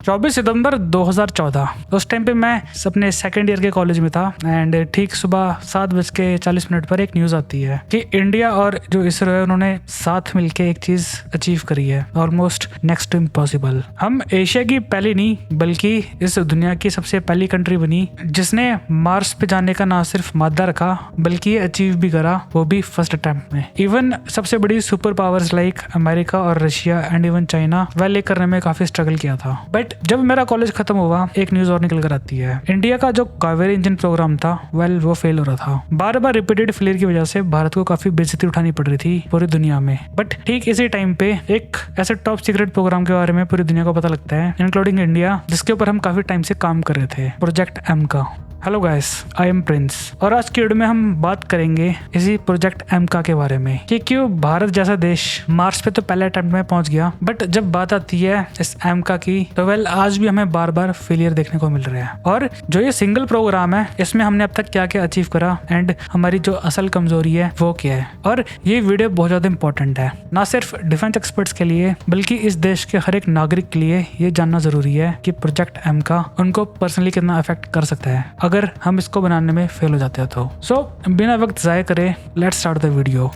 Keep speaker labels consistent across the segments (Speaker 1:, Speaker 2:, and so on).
Speaker 1: 24 सितंबर 2014 उस टाइम पे मैं अपने सेकेंड ईयर के कॉलेज में था एंड ठीक सुबह 7:40 पर एक न्यूज़ आती है कि इंडिया और जो इसरो है उन्होंने साथ मिलके एक चीज़ अचीव करी है, ऑलमोस्ट नेक्स्ट टू इम्पॉसिबल। हम एशिया की पहली नहीं बल्कि इस दुनिया की सबसे पहली कंट्री बनी जिसने मार्स पे जाने का ना सिर्फ मादा रखा बल्कि ये अचीव भी करा, वो भी फर्स्ट अटेम्प्ट में। इवन सबसे बड़ी सुपर पावर्स लाइक अमेरिका और रशिया एंड इवन चाइना ये करने में काफी स्ट्रगल किया था। बट जब मेरा कॉलेज खत्म हुआ एक न्यूज और निकल कर आती है, इंडिया का जो कावेरी इंजन प्रोग्राम था वो फेल हो रहा था। बार बार रिपीटेड फेलियर की वजह से भारत को काफी बेइज्जती उठानी पड़ रही थी पूरी दुनिया में। बट ठीक इसी टाइम पे एक ऐसे टॉप सीक्रेट प्रोग्राम के बारे में पूरी दुनिया को पता लगता है, इंक्लूडिंग इंडिया, जिसके ऊपर हम काफी टाइम से काम कर रहे थे, प्रोजेक्ट एम का। Hello guys, I am Prince और आज की वीडियो में हम बात करेंगे इसी प्रोजेक्ट एमका के बारे में कि क्यों भारत जैसा देश मार्स पे तो पहले अटेम्प्ट में पहुंच गया, बट जब बात आती है इस एमका की तो आज भी हमें बार बार फेलियर देखने को मिल रहा है। और जो ये सिंगल प्रोग्राम है इसमें हमने अब तक क्या क्या अचीव करा एंड हमारी जो असल कमजोरी है वो क्या है। और ये वीडियो बहुत ज्यादा इंपॉर्टेंट है, ना सिर्फ डिफेंस एक्सपर्ट्स के लिए बल्कि इस देश के हर एक नागरिक के लिए ये जानना जरूरी है कि प्रोजेक्ट एमका उनको पर्सनली कितना अफेक्ट कर सकता है अगर हम इसको बनाने में फेल हो जाते हैं तो। सो बिना वक्त जाया करे लेट्स स्टार्ट द वीडियो।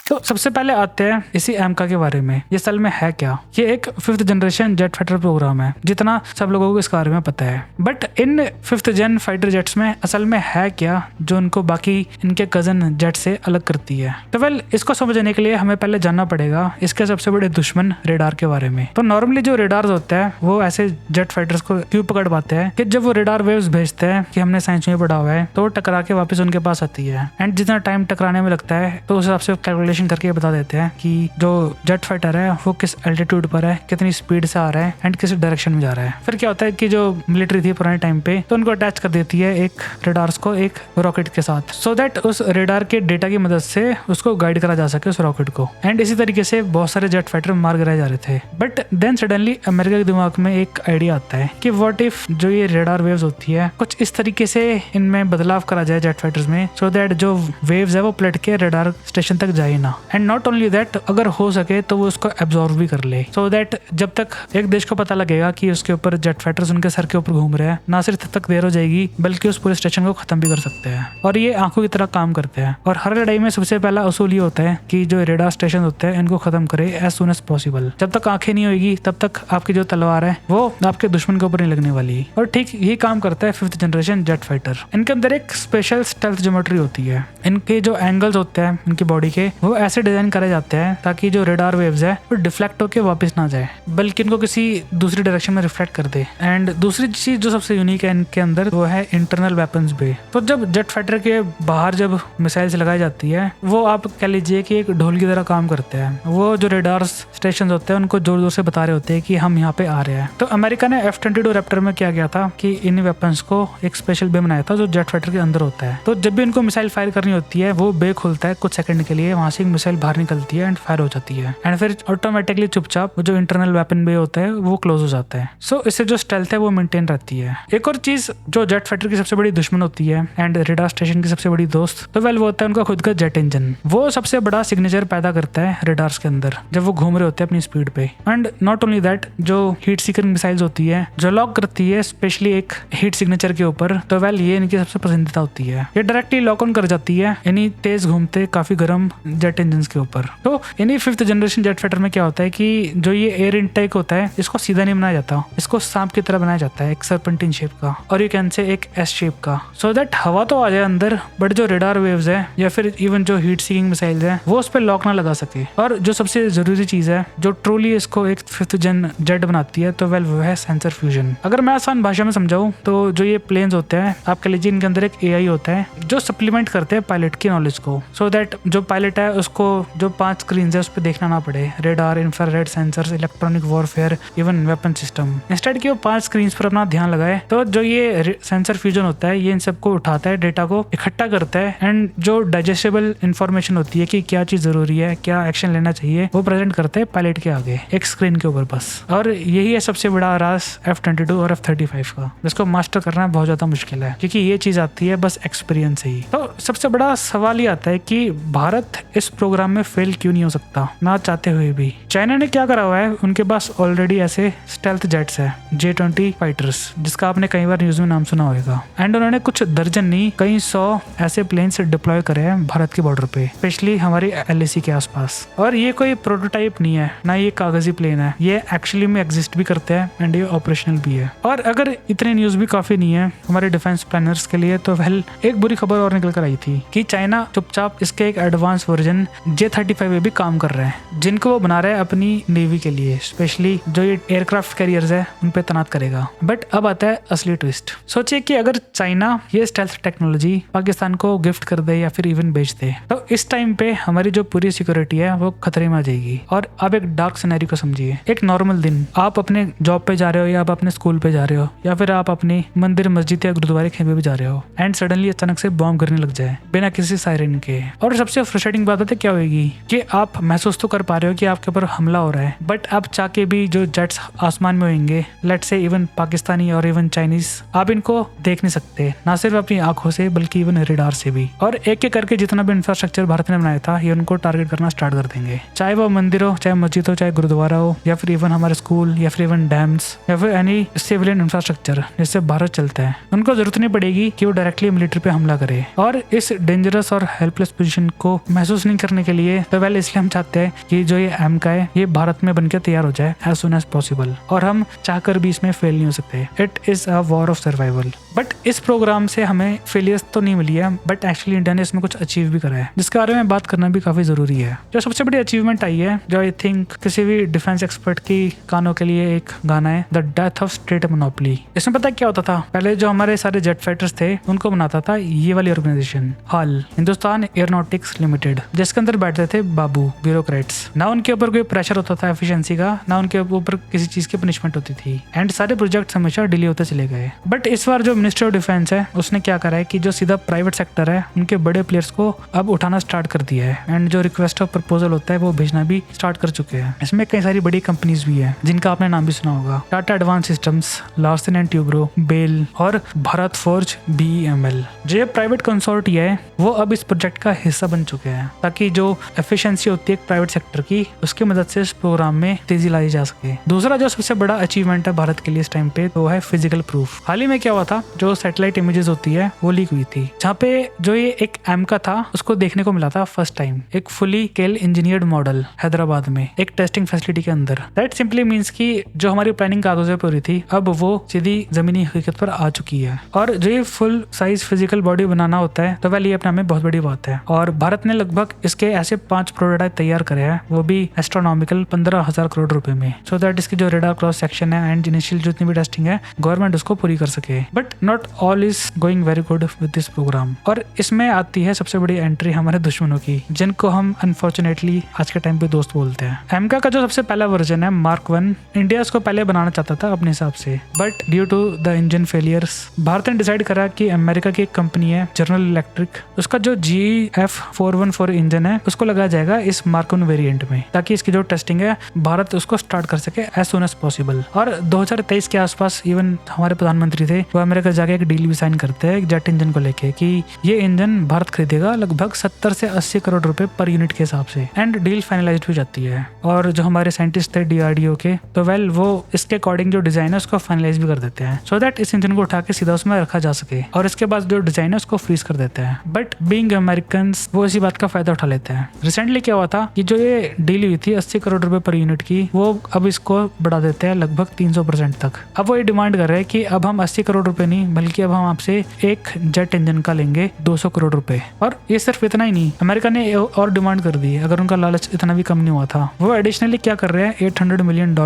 Speaker 1: तो सबसे पहले आते हैं इसी एमका के बारे में, ये असल में है क्या। ये एक 5th generation jet fighter programme है जितना सब लोगों को इसके बारे में पता है। बट इन 5th जन फाइटर जेट्स में असल में है क्या जो उनको बाकी इनके कजन जेट से अलग करती है। तो इसको समझने के लिए हमें पहले जानना पड़ेगा इसके सबसे बड़े दुश्मन रेडार के बारे में। तो नॉर्मली जो रेडार होता है वो ऐसे जेट फाइटर्स को क्यों पकड़ पाते हैं कि जब वो रेडार वेव्स भेजते हैं कि हमने साइंस में पढ़ा हुआ है तो वो टकरा के वापस उनके पास आती है एंड जितना टाइम टकराने में लगता है तो उस हिसाब से कैलकुलेशन करके बता देते हैं कि जो जेट फाइटर है वो किस एल्टीट्यूड पर है, कितनी स्पीड से आ रहा है एंड किस डायरेक्शन में जा रहा है। फिर क्या होता है कि जो मिलिट्री थी पुराने टाइम पे तो उनको अटैच कर देती है एक रेडार्स को एक रॉकेट के साथ, सो दैट उस रेडार के डेटा की मदद से उसको गाइड करा जा सके उस रॉकेट को। एंड इसी तरीके से बहुत सारे जेट फाइटर मार गिराए जा रहे थे। बट देन सडनली अमेरिका के दिमाग में एक आइडिया आता है कि व्हाट इफ जो ये रेडार वेव्स होती है कुछ इस तरीके से इनमें बदलाव करा जाए जेट फाइटर्स में, सो दैट जो वेव्स है वो पलट के रेडार स्टेशन तक जाए ना। एंड नॉट ओनली दैट, अगर हो सके तो वो उसको एब्जॉर्व भी कर ले, सो दैट जब तक एक देश को पता लगेगा कि उसके ऊपर जेट फाइटर्स उनके सर के ऊपर घूम रहे हैं, ना सिर्फ तब तक देर हो जाएगी बल्कि उस पूरे स्टेशन को खत्म भी कर सकते हैं। और ये आंखों की तरह काम करते हैं और हर लड़ाई में सबसे पहला उसूल ये होता है कि जो रेडार स्टेशन होते हैं इनको खत्म करे एज सुन एज पॉसिबल। जब तक आंखें नहीं होगी तब तक आपकी जो तलवार है वो आपके दुश्मन के ऊपर नहीं लगने वाली। और ठीक यही काम करता है 5th जनरेशन जेट फाइटर। इनके अंदर एक स्पेशल स्टेल्थ ज्योमेट्री होती है, इनके जो एंगल्स होते हैं इनकी बॉडी के वो ऐसे डिजाइन करे जाते हैं ताकि जो रेडार वेव्स है वो डिफ्लेक्ट होके वापस ना जाए बल्कि इनको किसी दूसरी डायरेक्शन में रिफ्लेक्ट कर दे। एंड दूसरी चीज जो सबसे यूनिक है इनके अंदर वो है इंटरनल वेपन्स बे। तो जब जेट फाइटर के बाहर जब मिसाइल्स लगाई जाती है वो आप कह लीजिए कि एक ढोल की तरह काम करते हैं। वो जो रेडार स्टेशन होते हैं उनको जोर जोर से बता रहे होते हैं कि हम यहाँ पे आ रहे हैं। तो अमेरिका ने F-22 रैप्टर में क्या किया था कि इन वेपन्स को एक स्पेशल बे बनाया था जो जेट फाइटर के अंदर होता है। तो जब भी इनको मिसाइल फायर करनी होती है वो बे खुलता है कुछ सेकंड के लिए, वहां से एक मिसाइल बाहर निकलती है एंड फायर हो जाती है एंड फिर ऑटोमेटिकली चुपचाप जो इंटरनल वेपन बे होता है वो क्लोज हो जाता है। सो इससे जो स्टेल्थ है वो मेंटेन रहती है। एक और चीज जो जेट फाइटर की सबसे बड़ी दुश्मन होती है एंड रेडार स्टेशन की सबसे बड़ी दोस्त, तो वो होता है उनका खुद का जेट इंजन। वो सबसे बड़ा सिग्नेचर पैदा करता है रेडार्स के अंदर जब वो घूम रहे होते हैं अपनी स्पीड पे। एंड नॉट ओनली दैट, जो हीट सीकर मिसाइल्स होती है जो लॉक करती है स्पेशली एक हीट सिग्नेचर के ऊपर, तो ये इनकी सबसे पसंदीदा होती है। ये डायरेक्टली लॉक ऑन कर जाती है इन्हीं तेज घूमते काफी गर्म जेट इंजन के ऊपर। तो इन्हीं 5th जनरेशन जेट फाइटर में क्या होता है कि जो ये एयर इनटेक होता है इसको सीधा नहीं बनाया जाता, इसको सांप की तरह बनाया जाता है, एक सर्पेंटिन शेप का और यू कैन से एक एस शेप का, सो दैट हवा तो आ जाए अंदर बट जो रेडार वेव्स है या फिर इवन जो हीट सीकिंग मिसाइल्स है वो उस पर लॉक ना लगा सके। और जो सबसे जरूरी चीज है जो ट्रूली इसको एक 5th जन जेट बनाती है तो वो है सेंसर फ्यूजन। अगर मैं आसान भाषा में समझाऊं तो जो ये प्लेन्स होते हैं आप कह लीजिए इनके अंदर एक AI होता है जो सप्लीमेंट करते हैं पायलट की नॉलेज को, सो दैट जो पायलट है उसको जो 5 स्क्रीन है उस पर देखना ना पड़े, radar, infrared sensors, electronic warfare, even weapon system. Instead कि वो 5 स्क्रीन पर अपना ध्यान लगाए तो जो ये सेंसर फ्यूजन होता है ये इन सबको उठाता है, डेटा को इकट्ठा करता है एंड जो डाइजेस्टेबल इंफॉर्मेशन होती है कि क्या चीज जरूरी है, क्या एक्शन लेना चाहिए, वो प्रेजेंट करते हैं पायलट के आगे एक स्क्रीन के ऊपर बस। और यही है सबसे बड़ा राज F-22 और F-35 का, जिसको मास्टर करना बहुत ज्यादा मुश्किल है क्योंकि ये चीज आती है बस एक्सपीरियंस से ही। तो सबसे बड़ा सवाल ये आता है कि भारत इस प्रोग्राम में फेल क्यों नहीं हो सकता, ना चाहते हुए भी। चाइना ने क्या करा हुआ है, उनके पास ऑलरेडी ऐसे स्टेल्थ जेट्स है J-20 फाइटर्स, जिसका आपने कई बार न्यूज में नाम सुना होगा। एंड उन्होंने कुछ दर्जन नहीं कई 100 ऐसे प्लेन्स डिप्लॉय करे हैं भारत के बॉर्डर पे, स्पेशली हमारी LAC के आसपास। और ये कोई प्रोटोटाइप नहीं है, ना ये कागजी प्लेन है, ये एक्चुअली में एग्जिस्ट भी करते हैं एंड ये ऑपरेशनल भी है। और अगर इतने न्यूज भी काफी नहीं है हमारे डिफेंस प्लानर्स के लिए, तो वेल एक बुरी खबर और निकल कर आई थी कि चाइना चुपचाप इसके एक एडवांस वर्जन J-35 में भी काम कर रहे हैं, जिनको वो बना रहे हैं अपनी नेवी के लिए, स्पेशली जो ये एयरक्राफ्ट कैरियर्स है उन पे तैनात करेगा। बट अब आता है असली ट्विस्ट। सोचिए कि अगर चाइना ये स्टेल्थ टेक्नोलॉजी पाकिस्तान को गिफ्ट कर दे या फिर इवन बेच दे, तो इस टाइम पे हमारी जो पूरी सिक्योरिटी है वो खतरे में आ जाएगी। और आप एक डार्क सिनेरियो को समझिए, एक नॉर्मल दिन आप अपने जॉब पे जा रहे हो या आप अपने स्कूल पे जा रहे हो या फिर आप अपने मंदिर मस्जिद या गुरुद्वारे खेमे पे जा रहे हो, एंड सडनली अचानक से बॉम्ब गिरने लग जाए बिना किसी सायरन के। और सबसे फ्रस्ट्रेटिंग बात है क्या होगी कि आप महसूस तो कर पा रहे हो कि आपके ऊपर हमला हो रहा है, बट आप चाह के भी जो जेट्स आसमान में होंगे, लेट्स से इवन पाकिस्तानी और इवन चाइनीज, आप इनको देख नहीं सकते, ना सिर्फ अपनी आंखों से बल्कि इवन रेडार से भी। और एक एक करके जितना भी इंफ्रास्ट्रक्चर भारत ने बनाया था ये उनको टारगेट करना स्टार्ट कर देंगे, चाहे वो मंदिर हो, चाहे मस्जिद हो, चाहे गुरुद्वारा हो, या फिर इवन हमारे स्कूल, या फिर इवन डैम्स, या फिर एनी सिविलियन इंफ्रास्ट्रक्चर जिससे भारत चलता है। उनको जरूरत नहीं पड़ेगी कि वो डायरेक्टली मिलिट्री पे हमला करे। और इस डेंजरस और हेल्पलेस पोजीशन को महसूस नहीं करने के लिए तो वेल इसलिए हम चाहते हैं कि जो ये एम का है ये भारत में बनकर तैयार हो जाए एज सुन एज पॉसिबल, और हम चाहकर भी इसमें फेल नहीं हो सकते। It is a war of survival. But इस प्रोग्राम से हमें फेलियर्स तो नहीं मिली है, बट एक्चुअली इंडिया ने इसमें कुछ अचीव भी करा है, जिसके बारे में बात करना भी काफी जरूरी है। जो सबसे बड़ी अचीवमेंट आई है, जो आई थिंक किसी भी डिफेंस एक्सपर्ट की कानों के लिए एक गाना है, the death of state monopoly. इसमें पता क्या होता था, पहले जो हमारे सारे जेट फाइटर्स थे उनको बनाता था ये वाली organisation HAL, Hindustan aeronautics limited, जिसके अंदर बैठते थे बाबू ब्यूरोक्रेट्स। ना उनके ऊपर कोई प्रेशर होता था एफिशिएंसी का, ना उनके ऊपर किसी चीज की पनिशमेंट होती थी, एंड सारे प्रोजेक्ट हमेशा डिले होते चले गए। बट इस बार जो मिनिस्ट्री ऑफ डिफेंस है उसने क्या करा है कि जो सीधा प्राइवेट सेक्टर है उनके बड़े प्लेयर्स को अब उठाना स्टार्ट कर दिया है, एंड जो रिक्वेस्ट ऑफ प्रपोजल होता है वो भेजना भी स्टार्ट कर चुके हैं। इसमें कई सारी बड़ी कंपनीज भी है जिनका आपने नाम भी सुना होगा, Tata advance systems, Larsen and Toubro, BEL और भारत फोर्ज BEML। जो ये प्राइवेट कंसोर्टिया है वो अब इस प्रोजेक्ट का हिस्सा बन चुके हैं, ताकि जो एफिशिएंसी होती है प्राइवेट सेक्टर की उसकी मदद से इस प्रोग्राम में तेजी लाई जा सके। दूसरा जो सबसे बड़ा अचीवमेंट है भारत के लिए इस टाइम पे वो है फिजिकल प्रूफ। हाल ही में क्या हुआ था, जो सैटेलाइट इमेजेस होती है वो लीक हुई थी, जहाँ पे जो ये एक एम का था उसको देखने को मिला था फर्स्ट टाइम एक fully scale engineered model Hyderabad में एक टेस्टिंग फैसिलिटी के अंदर। दैट सिंपली मीन्स कि जो हमारी प्लानिंग कागजों पर हुई थी अब वो सीधी जमीनी हकीकत पर आ चुकी है। और जो ये फुल साइज फिजिकल बॉडी बनाना होता है तो वह ये अपने में बहुत बड़ी बात है। और भारत ने लगभग इसके ऐसे 5 प्रोटोटाइप तैयार करे हैं, वो भी एस्ट्रोनॉमिकल 15,000 करोड़ रुपए में, सो दैट इसकी जो रेडार क्रॉस सेक्शन है एंड इनिशियल जितनी भी टेस्टिंग है गवर्नमेंट उसको पूरी कर सके। But not all is going very good with this programme. और इसमें आती है सबसे बड़ी एंट्री हमारे दुश्मनों की, जिनको हम अनफॉर्चुनेटली आज के टाइम पे दोस्त बोलते हैं। एमका का जो सबसे पहला वर्जन है Mark 1, इंडिया इसको पहले बनाना चाहता था अपने हिसाब से, but due to the engine failures Bharat ने डिसाइड करा कि अमेरिका की एक कंपनी है जनरल इलेक्ट्रिक, उसका जो GF414 इंजन है उसको लगाया जाएगा इस Mark 1 वेरिएंट में, ताकि इसकी जो टेस्टिंग है भारत उसको स्टार्ट कर सके एज सुन एज पॉसिबल। और 2023 के आसपास इवन हमारे प्रधानमंत्री थे वो अमेरिका जाके एक डील भी साइन करते हैं जेट इंजन को लेके कि ये इंजन भारत खरीदेगा लगभग 70 से 80 करोड़ रुपए पर यूनिट के हिसाब से, एंड डील फाइनलाइज्ड हो जाती है। और जो हमारे साइंटिस्ट थे DRDO के, तो वेल वो इसके अकॉर्डिंग जो डिजाइन है उसको फाइनलाइज भी कर देते हैं, सो दैट इस इंजन को उठा के सीधा उसमें रखा जा सके, और इसके बाद जो डिजाइन है उसको फ्रीज कर देते हैं। बट बीइंग अमेरिकन वो इसी बात का फायदा उठा लेते हैं। रिसेंटली क्या हुआ था कि जो ये डील हुई थी 80 करोड़ रुपए पर यूनिट की, वो अब इसको बढ़ा देते हैं लगभग 300% तक। अब वो ये डिमांड कर रहे हैं कि अब हम 80 करोड़ रुपए नहीं बल्कि अब हम आपसे एक जेट इंजन का लेंगे 200 करोड़ रुपए। और ये सिर्फ इतना ही नहीं, अमेरिका ने और डिमांड कर दी, अगर उनका लालच इतना भी कम नहीं हुआ था। वो एडिशनली क्या कर रहे हैं, $800 मिलियन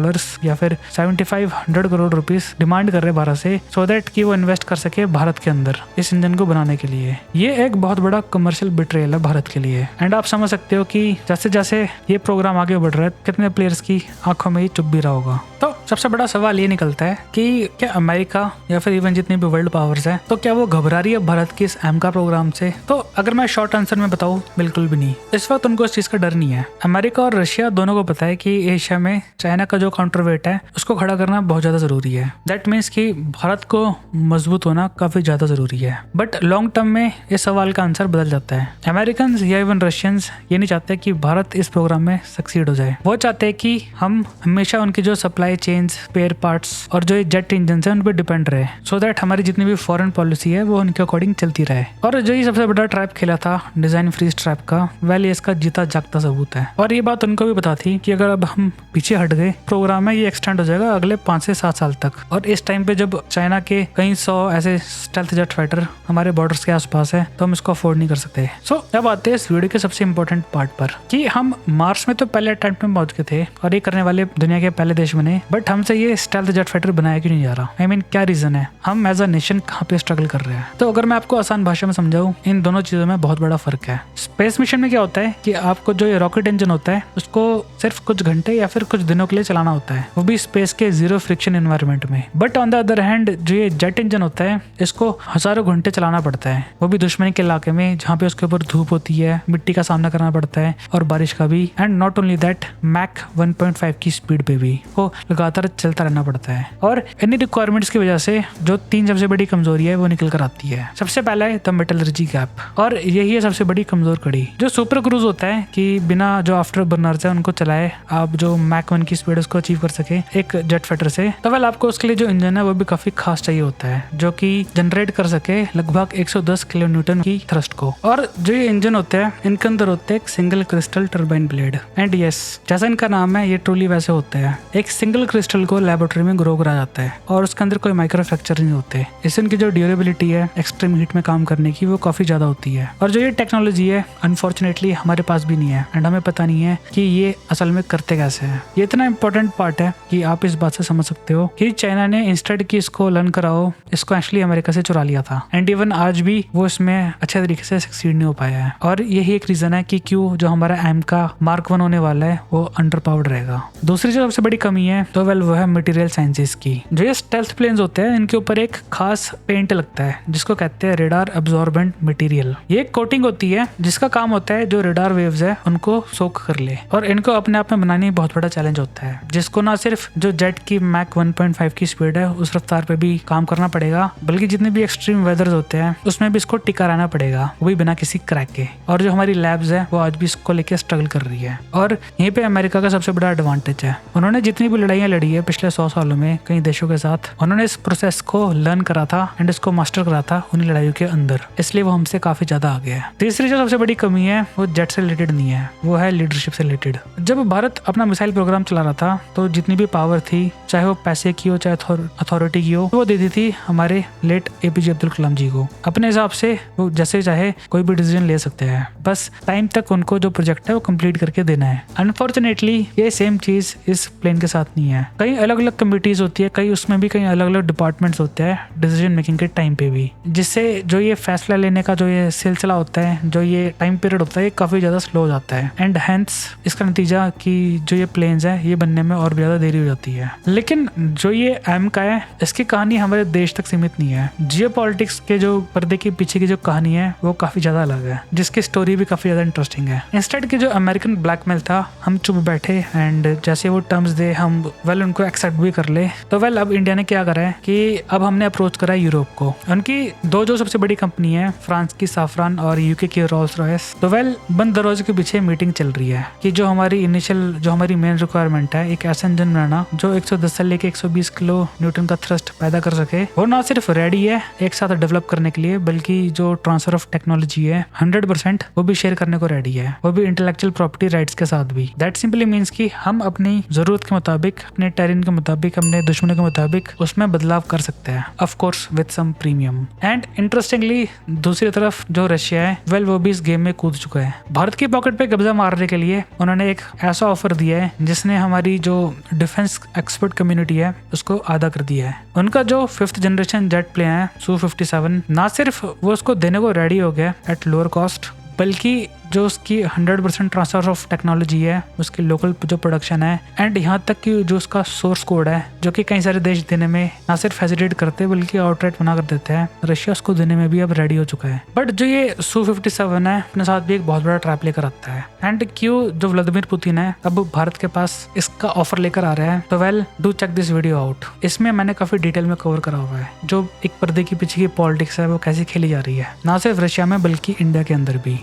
Speaker 1: या फिर 7500 करोड़ रुपीस डिमांड कर रहे हैं भारत से, सो दैट कि वो इन्वेस्ट कर सके भारत के अंदर इस इंजन को बनाने के लिए। ये एक बहुत बड़ा कमर्शियल बिट्रेयल है भारत के लिए, एंड आप समझ सकते हो कि जैसे जैसे ये प्रोग्राम आगे बढ़ रहा है कितने प्लेयर्स की आंखों में ही चुभ भी रहा होगा। तो सबसे बड़ा सवाल ये निकलता है कि क्या अमेरिका या फिर इवन जितनी भी वर्ल्ड पावर्स है, तो क्या वो घबरा रही है भारत के इस AMCA प्रोग्राम से? तो अगर मैं शॉर्ट आंसर में बताऊं, बिल्कुल भी नहीं। इस वक्त उनको इस चीज का डर नहीं है। अमेरिका और रशिया दोनों को पता है कि एशिया में चाइना का जो काउंटरवेट है उसको खड़ा करना बहुत ज्यादा जरूरी है। दैट मीन्स कि भारत को मजबूत होना काफी ज्यादा जरूरी है। बट लॉन्ग टर्म में इस सवाल का आंसर बदल जाता है। अमेरिकन या इवन रशियंस ये नहीं चाहते कि भारत इस प्रोग्राम में सक्सीड हो जाए। वो चाहते हैं कि हम हमेशा उनकी जो सप्लाई चेन्स, स्पेयर पार्ट्स और जो जेट इंजन है उन पर डिपेंड रहे, सो दैट हमारी जितनी भी फॉरेन पॉलिसी है वो उनके अकॉर्डिंग चलती रहे। और जो ये सबसे बड़ा ट्रैप खेला था डिजाइन फ्रीज ट्रैप का, वेल इसका जीता जागता सबूत है। और ये बात उनको भी पता थी कि अगर अब हम पीछे हट गए प्रोग्राम में, ये एक्सटेंड हो जाएगा अगले 5 से 7 साल तक। और इस टाइम पे जब चाइना के कई 100 ऐसे स्टेल्थ जेट फाइटर हमारे बॉर्डर्स के आसपास है, तो हम इसको अफोर्ड नहीं कर सकते। सो अब आते हैं इस वीडियो के सबसे इंपॉर्टेंट पार्ट पर कि हम मार्स में तो पहले अटेम्प्ट में पहुंच गए थे और ये करने वाले दुनिया के पहले देश बने, बट हमसे ये स्टेल्थ जेट फाइटर बनाया क्यों नहीं जा रहा? I mean, क्या रीजन है? हम एज अ नेशन कहाँ पे स्ट्रगल कर रहे हैं? तो अगर मैं आपको आसान भाषा में समझाऊं, इन दोनों चीजों में बहुत बड़ा फर्क है। स्पेस मिशन में क्या होता है कि आपको जो ये रॉकेट इंजन होता है उसको सिर्फ कुछ घंटे या फिर कुछ दिनों के लिए चलाना होता है, वो भी स्पेस के 0 फ्रिक्शन एनवायरनमेंट में। But on the other hand जो ये जेट इंजन होता है इसको हजारों घंटे चलाना पड़ता है, वो भी दुश्मनी के इलाके में जहाँ पे उसके ऊपर धूप होती है, मिट्टी का सामना करना पड़ता है और बारिश का भी। And not only that, Mach 1.5 की स्पीड पे भी वो लगातार चलता रहना पड़ता है। और इन्हीं रिक्वायरमेंट्स की वजह से जो 3 सबसे बड़ी कमजोरी है वो निकल कर आती है। सबसे पहला है द मेटलर्जी गैप, और यही है सबसे बड़ी कमजोर कड़ी। जो सुपर क्रूज होता है कि बिना जो आफ्टर बर्नर्स है उनको चलाए आप जो मैक 1 की स्पीड उसको अचीव कर सके एक जेट फाइटर से, तो वेल आपको उसके लिए जो इंजन है वो भी काफी खास चाहिए होता है, जो कि जनरेट कर सके लगभग 110 किलो न्यूटन की थ्रस्ट को। और जो ये इंजन होते हैं इनके अंदर होते हैं एक single crystal turbine blade. And yes, जैसा इनका नाम है ये ट्रूली वैसे होते हैं। एक सिंगल क्रिस्टल को लेबोरेटरी में ग्रो करा जाता है और उसके अंदर कोई माइक्रोफैक्चर नहीं होते। इससे इनकी जो ड्यूरेबिलिटी है एक्सट्रीम हीट में काम करने की वो काफी ज्यादा होती है। और जो ये टेक्नोलॉजी है अनफॉर्चुनेटली हमारे पास भी नहीं है एंड हमें पता नहीं है कि ये असल में करते कैसे है। ये इतना इंपॉर्टेंट पार्ट है कि आप इस बात से समझ सकते हो कि चाइना ने इंस्टेड की इसको लर्न कराओ, इसको एक्चुअली अमेरिका से चुरा लिया था। एंड इवन आज भी वो इसमें अच्छे तरीके से सक्सीड नहीं हो पाया है। और यही एक रीजन है कि क्यों जो हमारा AMCA Mark 1 होने वाला है वो अंडर पावर्ड रहेगा। दूसरी जो सबसे बड़ी कमी है तो वेल वो है मटेरियल साइंसेस की। जो ये स्टेल्थ प्लेन्स होते हैं इनके ऊपर एक खास पेंट लगता है जिसको कहते हैं रेडार अब्सॉर्बेंट मटेरियल। ये एक कोटिंग होती है जिसका काम होता है जो रेडार वेव्स है उनको सोक कर ले, और इनको अपने आप में बनानी बहुत बड़ा चैलेंज होता है, जिसको ना सिर्फ जो जेट की मैक 1.5 की स्पीड है उस रफ्तार पे भी काम करना पड़ेगा, बल्कि जितने भी एक्सट्रीम वेदर्स होते हैं उसमें भी इसको टिका रहना पड़ेगा, वो भी बिना किसी क्रैक के। और जो हमारी लैब्स है वो आज भी इसको लेके स्ट्रगल कर रही है। और यहीं पे अमेरिका का सबसे बड़ा एडवांटेज है, उन्होंने जितनी भी लड़ाइयाँ लड़ी है पिछले 100 सालों में कई देशों के साथ, उन्होंने इस प्रोसेस को लर्न करा था एंड इसको मास्टर करा था उन्हीं लड़ाइयों के अंदर, इसलिए वो हमसे काफी ज्यादा आगे है। तीसरी जो सबसे बड़ी कमी है वो जेट से रिलेटेड नहीं है, वो है लीडरशिप से रिलेटेड। जब भारत अपना मिसाइल प्रोग्राम चला रहा था तो जितनी भी पावर थी, चाहे वो पैसे की हो चाहे अथॉरिटी की हो, वो देती थी हमारे लेट APJ अब्दुल कलाम जी को। अपने हिसाब से वो जैसे चाहे कोई भी डिसीजन ले सकते हैं, बस टाइम तक उनको जो प्रोजेक्ट है वो कंप्लीट करके देना है। अनफॉर्चुनेटली ये सेम चीज इस प्लेन के साथ नहीं है। कई अलग अलग कमिटीज होती है, कई उसमें भी कई अलग अलग डिपार्टमेंट्स होते हैं डिसीजन मेकिंग के टाइम पे भी, जिससे जो ये फैसला लेने का जो ये सिलसिला होता है, जो ये टाइम पीरियड होता है, ये काफी ज्यादा स्लो हो जाता है। एंड हेंस इसका नतीजा कि जो ये प्लेन्स है ये बनने में और भी ज्यादा देरी हो जाती है। लेकिन जो ये AMCA है इसकी कहानी हमारे देश तक सीमित नहीं है। जियोपॉलिटिक्स के जो पर्दे के पीछे की जो कहानी है वो काफी ज्यादा अलग है, जिसकी स्टोरी भी काफी ज्यादा इंटरेस्टिंग है। इंस्टेड के जो अमेरिकन ब्लैकमेल था, हम चुप बैठे एंड जैसे वो टर्म्स दे हम वेल उनको एक्सेप्ट भी कर ले। तो वेल अब इंडिया ने क्या करा है कि अब हमने अप्रोच करा यूरोप को। उनकी दो जो सबसे बड़ी कंपनी है, फ्रांस की साफरान और UK की रोल्स रॉयस, तो वेल बंद दरवाजे के पीछे मीटिंग चल रही है कि जो हमारी इनिशियल जो हमारी मेन रिक्वायरमेंट है एक ऐसा इंजन बनाना जो 110 से लेके 120 किलो न्यूटन का थ्रस्ट पैदा कर सके, वो ना सिर्फ रेडी है एक साथ डेवलप करने के लिए, बल्कि जो ट्रांसफर ऑफ टेक्नोलॉजी है 100% वो भी शेयर करने को रेडी है, वो भी इंटेलेक्चुअल प्रॉपर्टी राइट्स के साथ भी। दैट सिंपली मीन्स कि हम अपनी जरूरत के मुताबिक, अपने टेरिन के मुताबिक, अपने दुश्मनों के मुताबिक उसमें बदलाव कर सकते हैं, of course with some premium. And interestingly दूसरी तरफ जो रशिया है वेल वो भी इस गेम में कूद चुका है। भारत की पॉकेट पे कब्जा मारने के लिए उन्होंने एक ऐसा ऑफर दिया है जिसने हमारी जो डिफेंस एक्सपर्ट कम्युनिटी है उसको आधा कर दिया है। उनका जो 5th जनरेशन जेट प्लेन है Su-57, ना सिर्फ वो उसको देने को रेडी हो गया एट लोअर कॉस्ट, बल्कि जो उसकी 100% ट्रांसफर ऑफ टेक्नोलॉजी है, उसकी लोकल जो प्रोडक्शन है, एंड यहाँ तक कि जो उसका सोर्स कोड है जो कि कई सारे देश देने में ना सिर्फ हेजिटेट करते बल्कि आउटराइट मना कर देते हैं, रशिया उसको देने में भी अब रेडी हो चुका है। बट जो ये Su-57 है अपने साथ भी एक बहुत बड़ा ट्रैप लेकर आता है। एंड क्यों जो व्लादिमीर पुतिन है अब भारत के पास इसका ऑफर लेकर आ रहा है, तो well do check this video out. इसमें मैंने काफी डिटेल में कवर करा हुआ है जो एक पर्दे के पीछे की पॉलिटिक्स है वो कैसे खेली जा रही है, ना सिर्फ रशिया में बल्कि इंडिया के अंदर भी।